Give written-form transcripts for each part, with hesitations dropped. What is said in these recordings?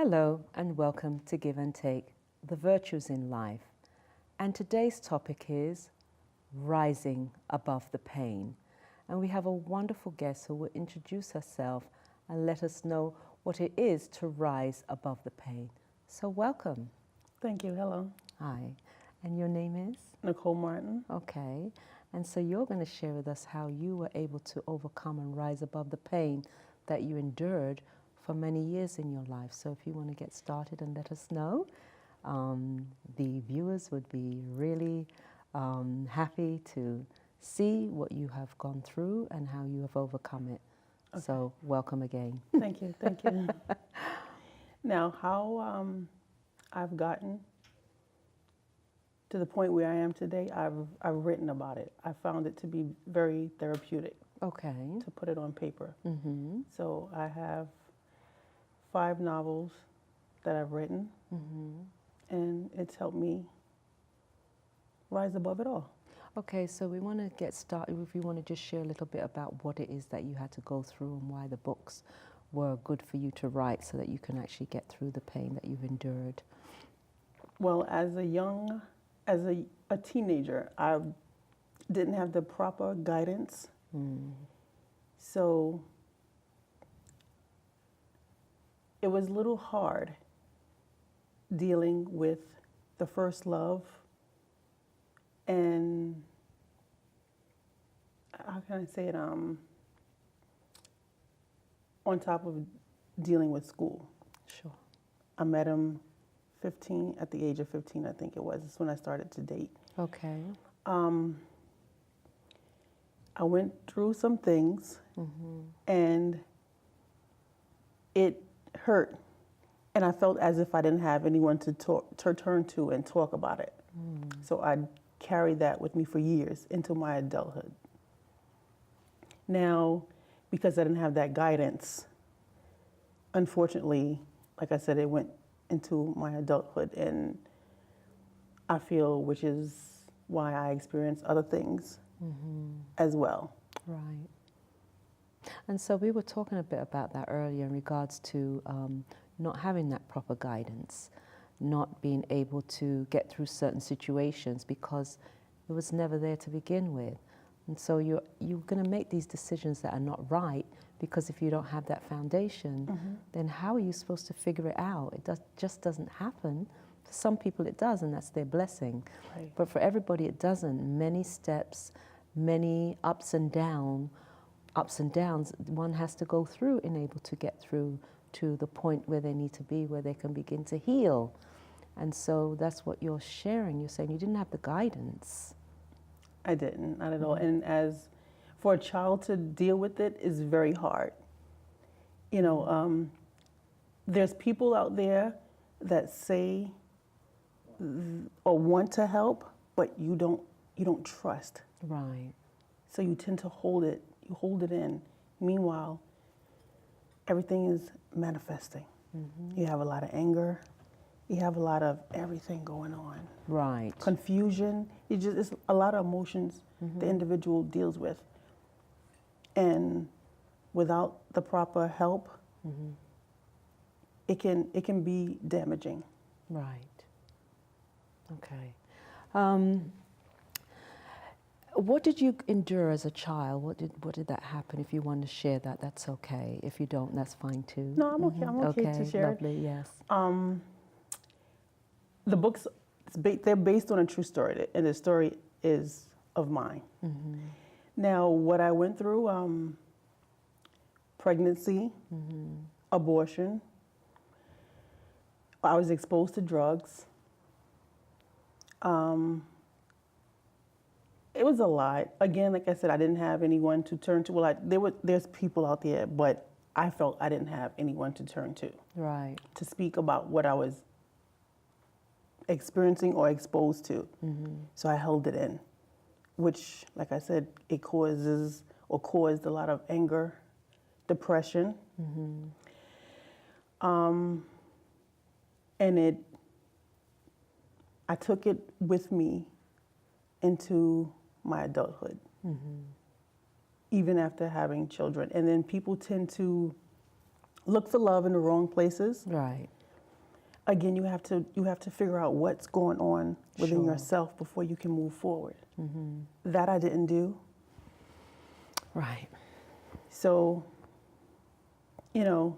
Hello and welcome to Give and Take, the virtues in life. And today's topic is rising above the pain. And we have a wonderful guest who will introduce herself and let us know what it is to rise above the pain. So welcome. Thank you. Hello. Hi. And your name is? Nicole Martin. Okay. And so you're going to share with us how you were able to overcome and rise above the pain that you endured for many years in your life. So if you want to get started and let us know, the viewers would be really happy to see what you have gone through and how you have overcome it. Okay. So welcome again. Thank you. Thank you. Now, how I've gotten to the point where I am today, I've written about it. I found it to be very therapeutic. Okay. To put it on paper. Mm-hmm. So I have 5 novels that I've written, and it's helped me rise above it all. Okay, so we want to get started. If you want to just share a little bit about what it is that you had to go through and why the books were good for you to write so that you can actually get through the pain that you've endured. Well, as a teenager, I didn't have the proper guidance. So it was a little hard dealing with the first love and, how can I say it, on top of dealing with school. Sure. I met him at the age of 15, I think it was. That's when I started to date. Okay. I went through some things and it hurt. And I felt as if I didn't have anyone to turn to and talk about it. So I carried that with me for years into my adulthood. Now, because I didn't have that guidance, unfortunately, like I said, it went into my adulthood, and I feel, which is why I experience other things as well. Right. And so we were talking a bit about that earlier in regards to not having that proper guidance, not being able to get through certain situations because it was never there to begin with. And so you're going to make these decisions that are not right because if you don't have that foundation, then how are you supposed to figure it out? It just doesn't happen. For some people it does, and that's their blessing. Right. But for everybody it doesn't. Many steps, many ups and downs one has to go through in able to get through to the point where they need to be, where they can begin to heal. And so that's what you're sharing. You're saying you didn't have the guidance. I didn't, not at all. And as for a child to deal with it is very hard. You know, there's people out there that say or want to help, but you don't trust. Right. So you tend to hold it in. Meanwhile, everything is manifesting. You have a lot of anger. You have a lot of everything going on. Right. Confusion. It's a lot of emotions the individual deals with. And without the proper help, it can be damaging. Right. Okay. What did you endure as a child? What did that happen? If you want to share that, that's okay. If you don't, that's fine too. No, I'm okay. I'm okay to share. Lovely. Yes. The books, they're based on a true story, and the story is of mine. Now, what I went through, pregnancy, abortion, I was exposed to drugs. It was a lot. Again, like I said, I didn't have anyone to turn to. Well, there's people out there, but I felt I didn't have anyone to turn to. Right. To speak about what I was experiencing or exposed to. So I held it in, which, like I said, it caused a lot of anger, depression. And I took it with me into my adulthood, even after having children. And then people tend to look for love in the wrong places. Right. again, you have to figure out what's going on within Sure. yourself before you can move forward. Mm-hmm. That I didn't do. Right. So, you know,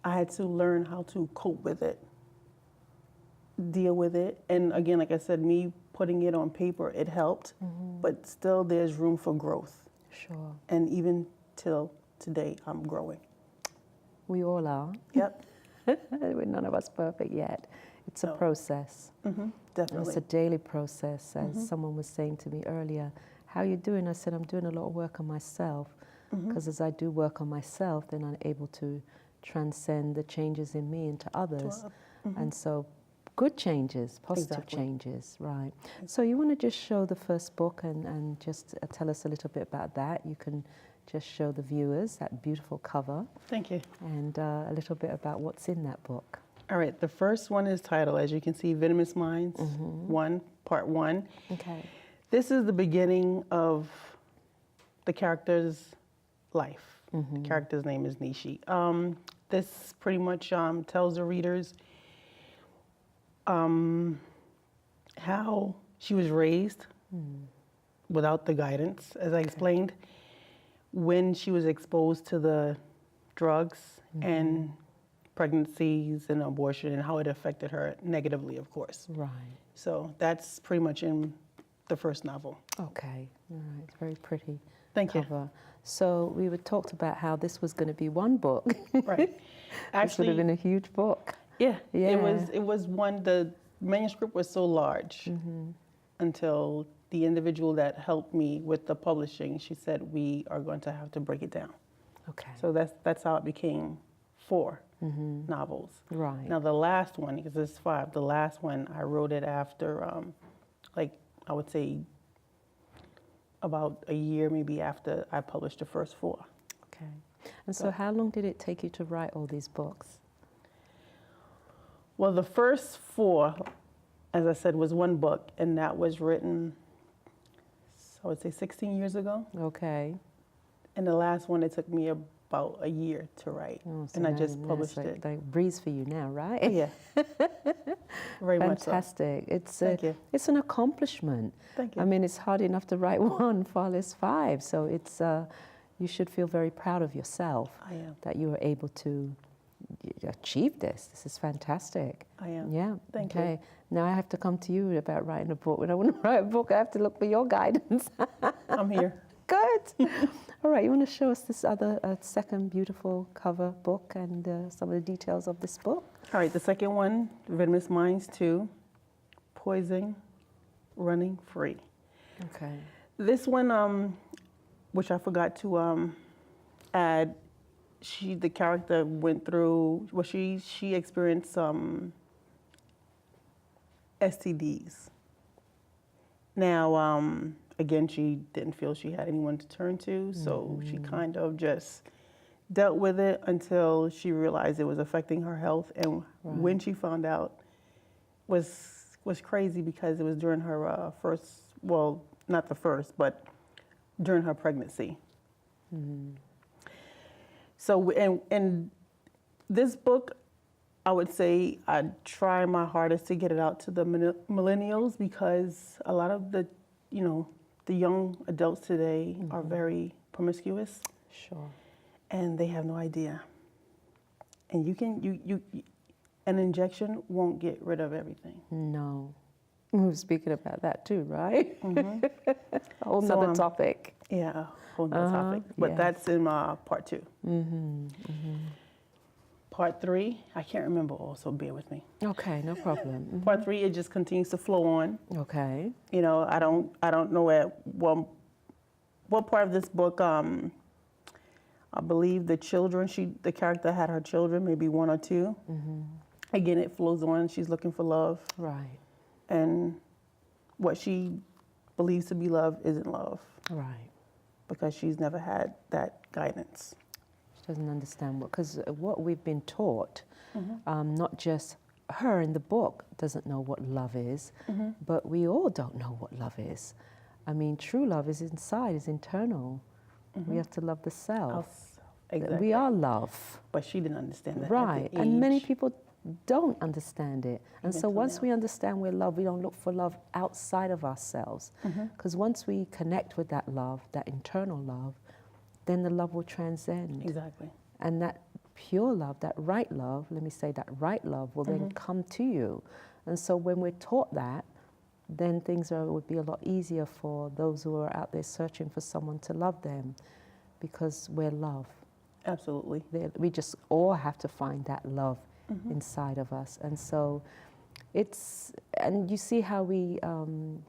I had to learn how to cope with it, deal with it. And again, like I said, me putting it on paper, it helped, but still there's room for growth. Sure. And even till today, I'm growing. We all are. Yep. We're none of us perfect yet. It's a No. process. And Definitely. it's a daily process. As someone was saying to me earlier, how are you doing? I said, I'm doing a lot of work on myself. Because as I do work on myself, then I'm able to transcend the changes in me into others. And so good changes, positive Exactly. changes, right. So you want to just show the first book and just tell us a little bit about that. You can just show the viewers that beautiful cover Thank you. and a little bit about what's in that book. All right, the first one is titled, as you can see, Venomous Minds 1, Part 1. Okay. This is the beginning of the character's life. The character's name is Nishi. This pretty much tells the readers how she was raised without the guidance, as I explained, when she was exposed to the drugs and pregnancies and abortion and how it affected her negatively, of course. Right. So that's pretty much in the first novel. Okay. All right. It's very pretty. Thank you. cover. So we were talked about how this was going to be one book. Right. This would have Actually, been a huge book. yeah, Yeah. it was one, the manuscript was so large until the individual that helped me with the publishing, she said, we are going to have to break it down. Okay. So that's how it became 4 novels. Right. Now the last one, because there's 5, the last one I wrote it after, like I would say about a year maybe after I published the first 4. Okay. And so how long did it take you to write all these books? Well, the first 4, as I said, was one book, and that was written, I would say 16 years ago. Okay. And the last one, it took me about a year to write, Oh, so and I now- just now published it's it. like breeze for you now, right? Yeah. Very much so. Fantastic. Thank you. It's an accomplishment. Thank you. I mean, it's hard enough to write one, far less 5. So it's you should feel very proud of yourself I am. that you were able to achieve this. This is fantastic. I am. Yeah. Thank you. Okay. Now I have to come to you about writing a book. When I want to write a book, I have to look for your guidance. I'm here. Good. All right. You want to show us this other second beautiful cover book and some of the details of this book? All right, the second one, Venomous Minds 2, Poison, Running Free. Okay. This one, which I forgot to add, the character went through, well, she experienced some STDs. Now, again, she didn't feel she had anyone to turn to, so she kind of just dealt with it until she realized it was affecting her health. And when she found out, was crazy because it was during her first, well, not the first, but during her pregnancy. So, and this book, I would say I try my hardest to get it out to the millennials, because a lot of the young adults today are very promiscuous. Sure. And they have no idea. And an injection won't get rid of everything. No. We were speaking about that too, right? A whole So, nother topic. Yeah, a whole nother topic. But yes. that's in part 2. Part 3, I can't remember all, so bear with me. Okay, no problem. Part 3, it just continues to flow on. Okay. You know, I don't know at what part of this book. I believe the character had her children, maybe 1 or 2. Again, it flows on. She's looking for love, Right. and what she believes to be love isn't love, Right. because she's never had that guidance. She doesn't understand because what we've been taught, not just her in the book doesn't know what love is, but we all don't know what love is. I mean, true love is inside, is internal. We have to love the self. Exactly. We are love. But she didn't understand that. Right. At the And many age. people don't understand it. And so once we understand we're loved, we don't look for love outside of ourselves. Because once we connect with that love, that internal love, then the love will transcend. Exactly. And that pure love, that right love, let me say that right love will then come to you. And so when we're taught that, then things would be a lot easier for those who are out there searching for someone to love them, because we're love. Absolutely. We just all have to find that love inside of us. And so and you see how we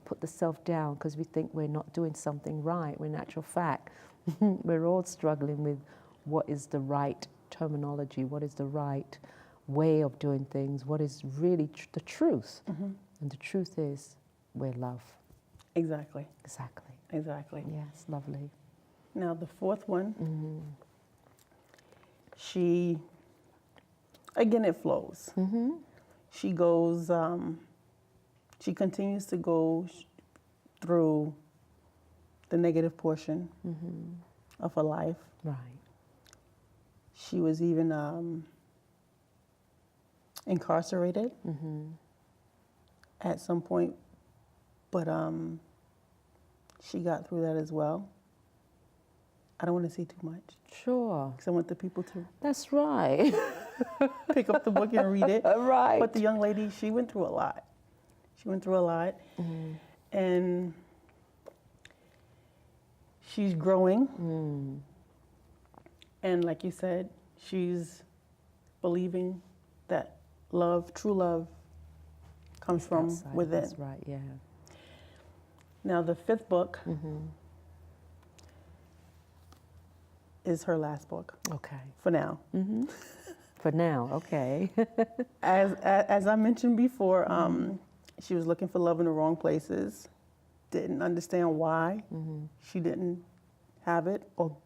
put the self down because we think we're not doing something right, when in actual fact, we're all struggling with what is the right terminology, what is the right way of doing things, what is really the truth. And the truth is, we're love. Exactly. Exactly. Exactly. Yes, lovely. Now the fourth one, she, again, it flows. She goes, she continues to go through the negative portion of her life. Right. She was even incarcerated at some point, but she got through that as well. I don't want to say too much. Sure. Because I want the people to That's right. pick up the book and read it. Right. But the young lady, she went through a lot. She went through a lot. And she's growing. And like you said, she's believing that love, true love, comes from Outside. within. That's right, yeah. Now the fifth book is her last book. Okay. For now. For now, okay. As I mentioned before, she was looking for love in the wrong places, didn't understand why she didn't have it or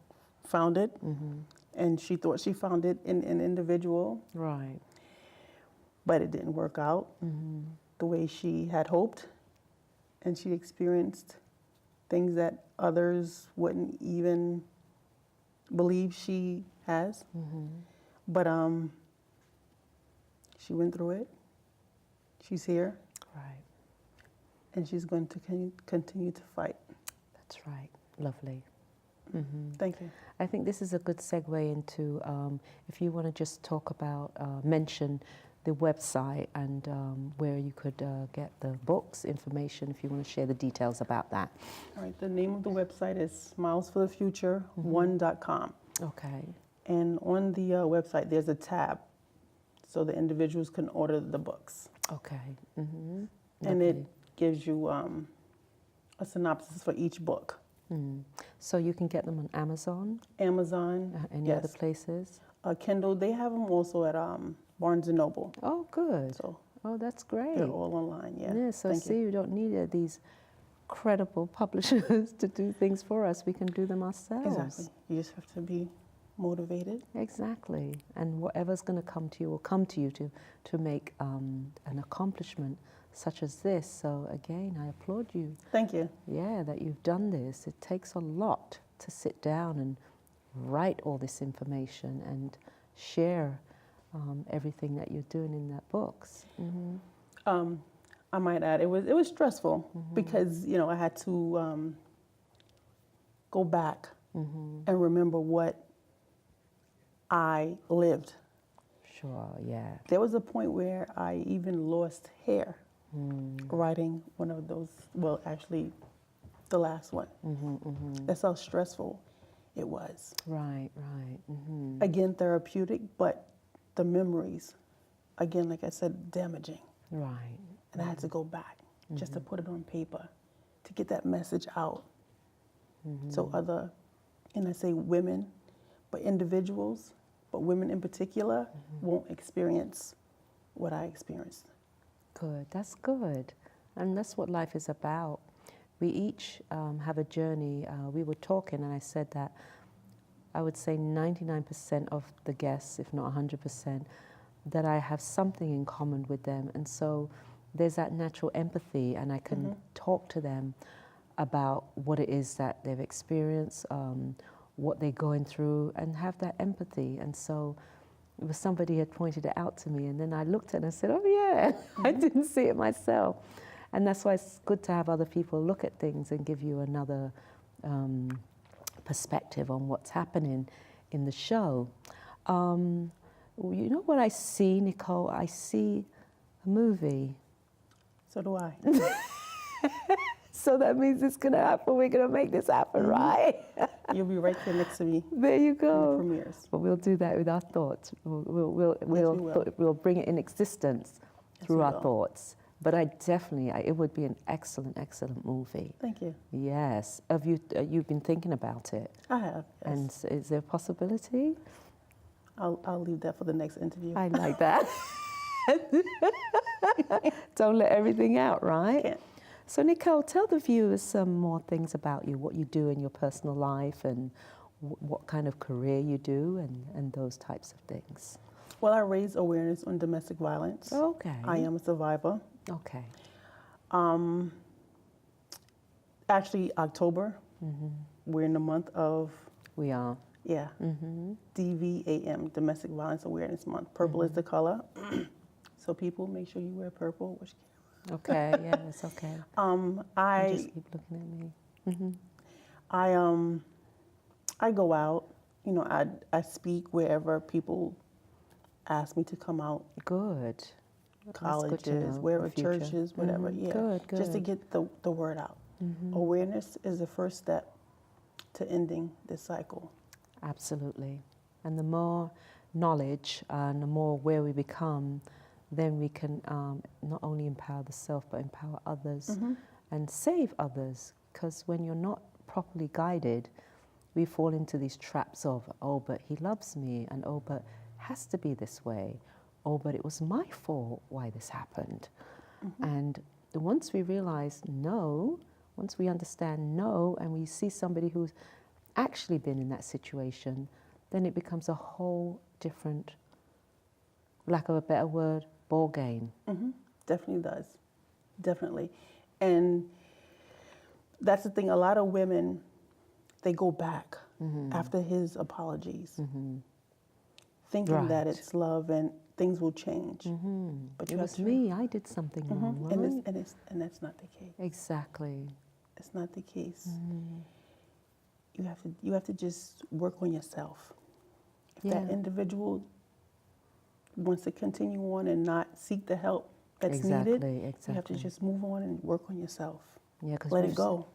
found it, and she thought she found it in an individual. Right. But it didn't work out the way she had hoped, and she experienced things that others wouldn't even believe she has. But she went through it. She's here. Right. And she's going to continue to fight. That's right. Lovely. Thank you. I think this is a good segue into if you want to just talk about, mention the website and where you could get the books, information, if you want to share the details about that. All right, the name of the website is smilesforthefuture1.com. Okay. And on the website, there's a tab so the individuals can order the books. Okay. And it gives you a synopsis for each book. So you can get them on Amazon? Amazon. Any yes. other places? Kindle, they have them also at Barnes & Noble. Oh, good. So oh, that's great. they're all online, yeah. Yeah, so Thank see, you. we don't need these credible publishers to do things for us. We can do them ourselves. Exactly. You just have to be motivated. Exactly. And whatever's going to come to you will come to you to make an accomplishment such as this. So again, I applaud you. Thank you. Yeah, that you've done this. It takes a lot to sit down and write all this information and share everything that you're doing in that books. I might add, it was stressful because, you know, I had to go back and remember what I lived. Sure, yeah. There was a point where I even lost hair writing one of those, well, actually the last one. That's how stressful it was. Right, right. Again, therapeutic, but the memories, again, like I said, damaging. Right. And I had to go back just to put it on paper to get that message out. So other, and I say women, but individuals, but women in particular won't experience what I experienced. Good, that's good. And that's what life is about. We each have a journey. We were talking and I said that I would say 99% of the guests, if not 100%, that I have something in common with them. And so there's that natural empathy and I can talk to them about what it is that they've experienced, what they're going through, and have that empathy. And so it was somebody had pointed it out to me, and then I looked at it and I said, oh yeah, I didn't see it myself. And that's why it's good to have other people look at things and give you another perspective on what's happening in the show. You know what I see, Nicole? I see a movie. So do I. So that means it's going to happen. We're going to make this happen, right? You'll be right there next to me. There you go. In the premieres. But we'll do that with our thoughts. We'll bring it in existence through our thoughts. But it would be an excellent, excellent movie. Thank you. Yes. Have you've been thinking about it? I have. Yes. And is there a possibility? I'll leave that for the next interview. I like that. Don't let everything out, right? Can't. So Nicole, tell the viewers some more things about you, what you do in your personal life, and what kind of career you do, and those types of things. Well, I raise awareness on domestic violence. Okay. I am a survivor. Okay. Actually, October, we're in the month of... We are. Yeah. DVAM, Domestic Violence Awareness Month. Purple is the color. So people, make sure you wear purple. Okay, yeah, it's okay. You just keep looking at me. I go out, you know, I speak wherever people ask me to come out. Good. Colleges, wherever, churches, whatever. Yeah. Good. Just to get the word out. Awareness is the first step to ending this cycle. Absolutely. And the more knowledge and the more aware we become, then we can not only empower the self, but empower others and save others. Because when you're not properly guided, we fall into these traps of, oh, but he loves me, and oh, but it has to be this way. Oh, but it was my fault why this happened. And once we realize no, once we understand no, and we see somebody who's actually been in that situation, then it becomes a whole different, lack of a better word, ball game. Definitely does. Definitely. And that's the thing, a lot of women, they go back after his apologies, thinking that it's love and things will change. But it was me, I did something wrong, right? And that's not the case. Exactly. It's not the case. You have to just work on yourself. If that individual wants to continue on and not seek the help that's needed, you have to just move on and work on yourself. Yeah, let it go.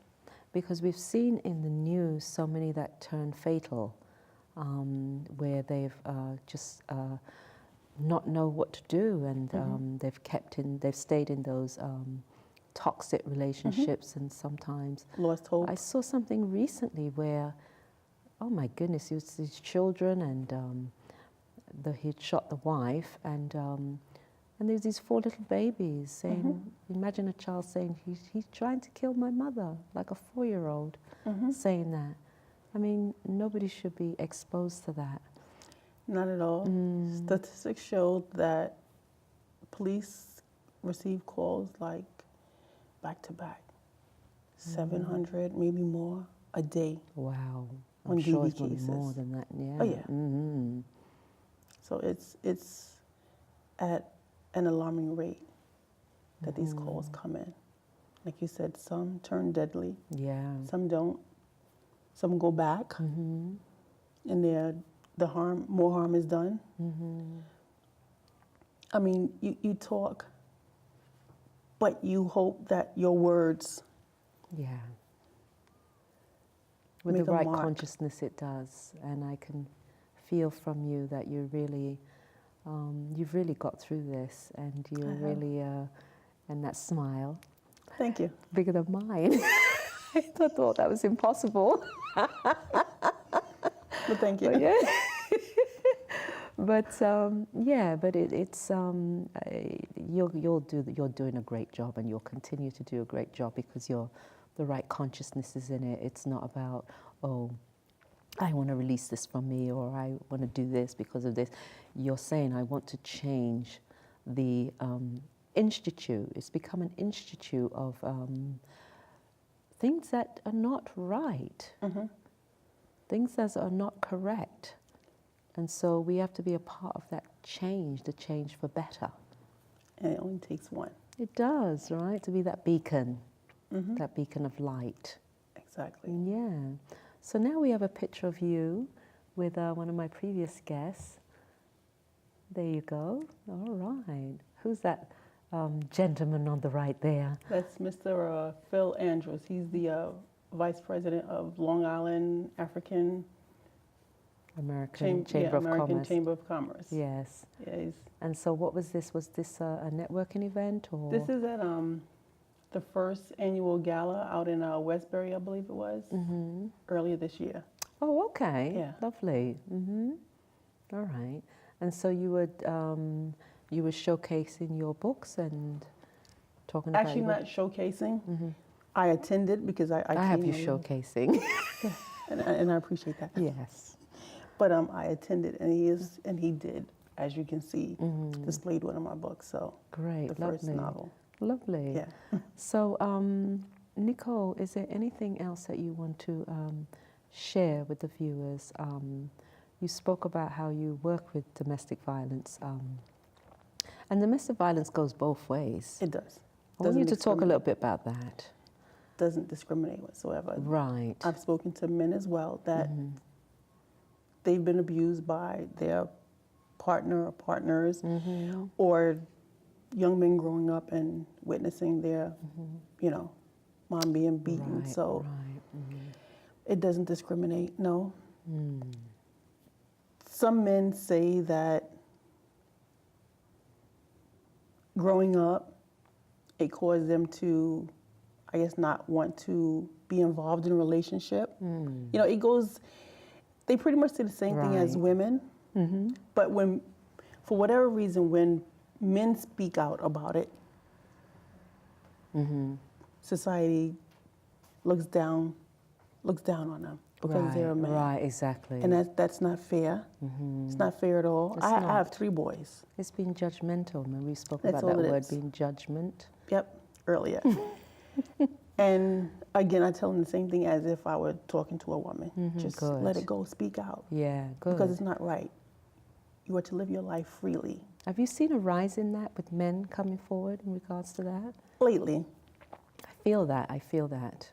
Because we've seen in the news so many that turn fatal, where they've just not know what to do, and they've stayed in those toxic relationships, and sometimes lost hope. I saw something recently where, oh my goodness, it was his children, and he'd shot the wife, and there's these 4 little babies saying, imagine a child saying, he's trying to kill my mother, like a 4-year-old saying that. I mean, nobody should be exposed to that. Not at all. Statistics show that police receive calls like back to back, 700, maybe more a day. Wow. I'm sure DV it's going to be more cases. than that, yeah. Oh yeah. So it's at an alarming rate that these calls come in. Like you said, some turn deadly. Yeah. Some don't. Some go back, and more harm is done. I mean, you talk, but you hope that your words with make the a right mark. consciousness it does. And I can feel from you that you've really got through this, and you're really, and that smile. Thank you. Bigger than mine. I thought that was impossible. But thank you. But yeah. But you're doing a great job, and you'll continue to do a great job because the right consciousness is in it. It's not about, oh, I want to release this from me, or I want to do this because of this. You're saying, I want to change the institute. It's become an institute of things that are not right, things that are not correct. And so we have to be a part of that change, the change for better. And it only takes one. It does, right? To be that beacon, Mm-hmm. that beacon of light. Exactly. Yeah. So now we have a picture of you with one of my previous guests. There you go. All right. Who's that gentleman on the right there? That's Mr. Phil Andrews. He's the Vice President of Long Island African American Chamber of Commerce. Chamber of Commerce. Yes. Yeah, And so what was this? Was this a networking event or? this is at the first annual gala out in Westbury, I believe it was, earlier this year. Oh, okay. Yeah. Lovely. All right. And so you were showcasing your books and talking about. Actually, not showcasing. I attended because I have came you in, showcasing. and I appreciate that. Yes. But I attended, and he did, as you can see, displayed one of my books. So Great. the Lovely. first novel. Lovely. Yeah. So, Nicole, is there anything else that you want to share with the viewers? You spoke about how you work with domestic violence, and domestic violence goes both ways. It does. I want you to talk a little bit about that. Doesn't discriminate whatsoever. Right. I've spoken to men as well that they've been abused by their partner or partners, or young men growing up and witnessing their, mom being beaten. Right, So it doesn't discriminate, no. Some men say that growing up, it caused them to, I guess, not want to be involved in a relationship. It goes, they pretty much say the same thing as Right. women. But when, for whatever reason, when men speak out about it, society looks down on them because they're a man. Right, exactly. And that's not fair. It's not fair at all. It's I not. have 3 boys. It's being judgmental. When we spoke That's about all that it word is. being judgment. Yep, earlier. And again, I tell them the same thing as if I were talking to a woman. Just Good. let it go, speak out. Yeah, good. Because it's not right. You are to live your life freely. Have you seen a rise in that with men coming forward in regards to that? Lately, I feel that.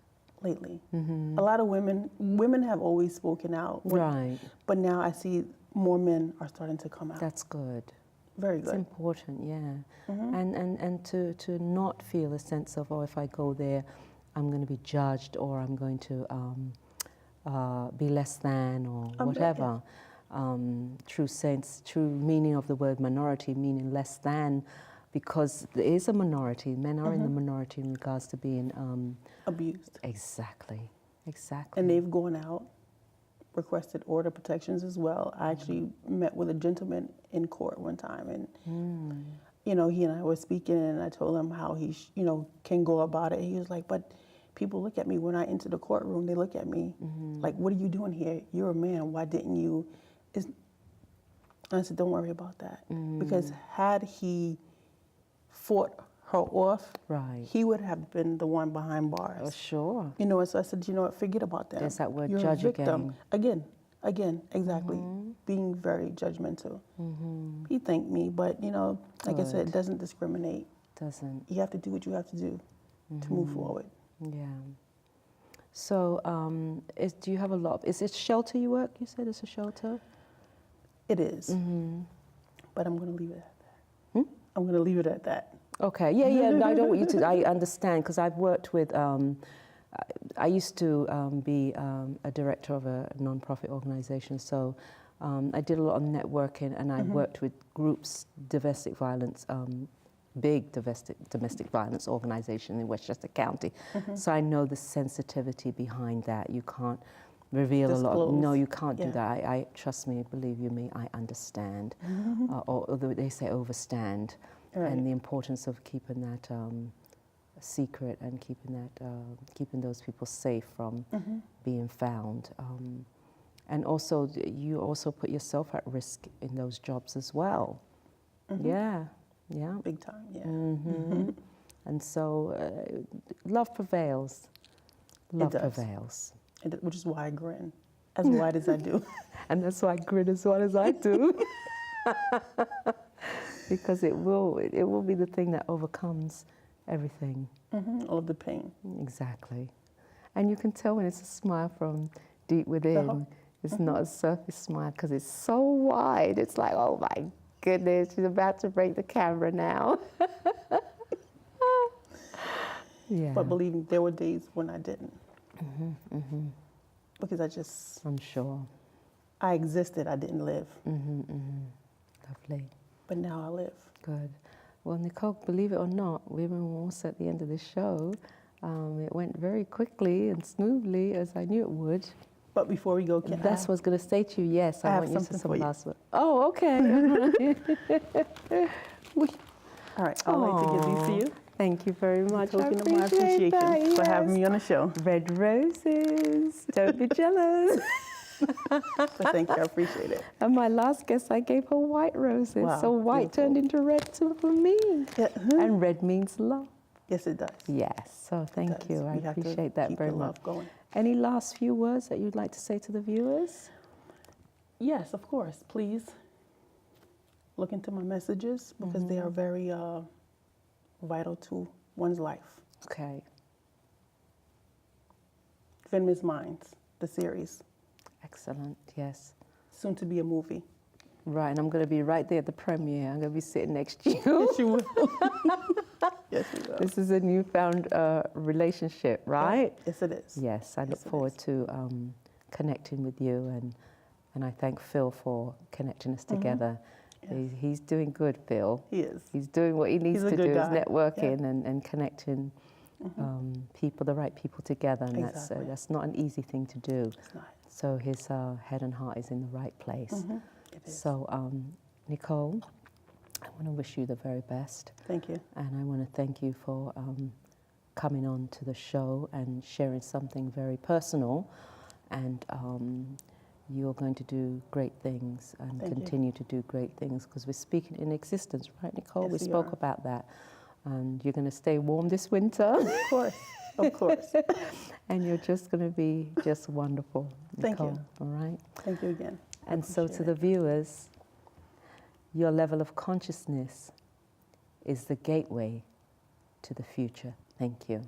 lately. A lot of women have always spoken out. Right. But now I see more men are starting to come out. That's good. Very It's good. important, yeah. And to not feel a sense of, oh, if I go there, I'm going to be judged or I'm going to be less than or whatever. True meaning of the word minority, meaning less than, because there is a minority. Men are in the minority in regards to being Abused. Exactly. And they've gone out, requested order protections as well. I actually met with a gentleman in court one time, and he and I were speaking, and I told him how he can go about it. He was like, but people look at me when I enter the courtroom. They look at me like, what are you doing here? You're a man. Why didn't you? And I said, don't worry about that, because had he fought her off, Right. he would have been the one behind bars. Oh, sure. So I said, forget about that. There's that word You're judge a victim. Again, exactly. Being very judgmental. He thanked me, but like I said, it doesn't discriminate. Doesn't. You have to do what you have to do to move forward. Yeah. So, do you have a lot? Is it shelter you work? You said it's a shelter? It is. But I'm going to leave it at that. I'm going to leave it at that. Okay. Yeah. No, I don't want you to. I understand, because I've worked with. I used to be a director of a non-profit organization, so I did a lot of networking, and I worked with groups, domestic violence, big domestic violence organization in Westchester County. So I know the sensitivity behind that. You can't reveal a lot. No, you can't do that. I trust me, believe you me, I understand. Or they say overstand, and the importance of keeping that secret and keeping those people safe from being found. And also, you also put yourself at risk in those jobs as well. Yeah. Big time, yeah. And so, love prevails. Love does. prevails. Which is why I grin. as wide as I do. And that's why I grin as wide as I do. Because it will be the thing that overcomes everything. All of the pain. Exactly. And you can tell when it's a smile from deep within. It's not a surface smile because it's so wide. It's like, oh my goodness, she's about to break the camera now. Yeah. But believe me, there were days when I didn't. Because I'm sure. I existed, I didn't live. Lovely. But now I live. Good. Well, Nicole, believe it or not, we're almost at the end of the show. It went very quickly and smoothly, as I knew it would. But before we go, That's what I was going to say to you. Yes, I want you to say some last word. Oh, okay. All right, I'd like to give these to you. Thank you very much. I Token of my appreciate appreciation that, for having me on the show. Red roses. Don't be jealous. But thank you, I appreciate it. And my last guest, I gave her white roses. Wow, so white beautiful. turned into red for me. Yeah. And red means love. Yes, it does. Yes. So thank you. I appreciate that very much. Going. Any last few words that you'd like to say to the viewers? Yes, of course. Please look into my messages because they are very vital to one's life. Okay. Venomous Minds, the series. Excellent. Yes. Soon to be a movie. Right, and I'm going to be right there at the premiere. I'm going to be sitting next to you. Yes, you will. Yes, you will. This is a newfound relationship, right? Yes, it is. Yes, I look forward to connecting with you, and I thank Phil for connecting us together. Yes. He's doing good, Phil. He is. He's doing what he needs to do, is networking and connecting people, the right people together, and that's not an easy thing to do. It's not. So his head and heart is in the right place. It is. So, Nicole, I want to wish you the very best. Thank you. And I want to thank you for coming on to the show and sharing something very personal. And you're going to do great things and continue to do great things because we're speaking in existence, right, Nicole? Yes, we spoke about that. And you're going to stay warm this winter. Of course. Of course. And you're just going to be just wonderful, Nicole. Thank you. All right? Thank you again. And so to the viewers, your level of consciousness is the gateway to the future. Thank you.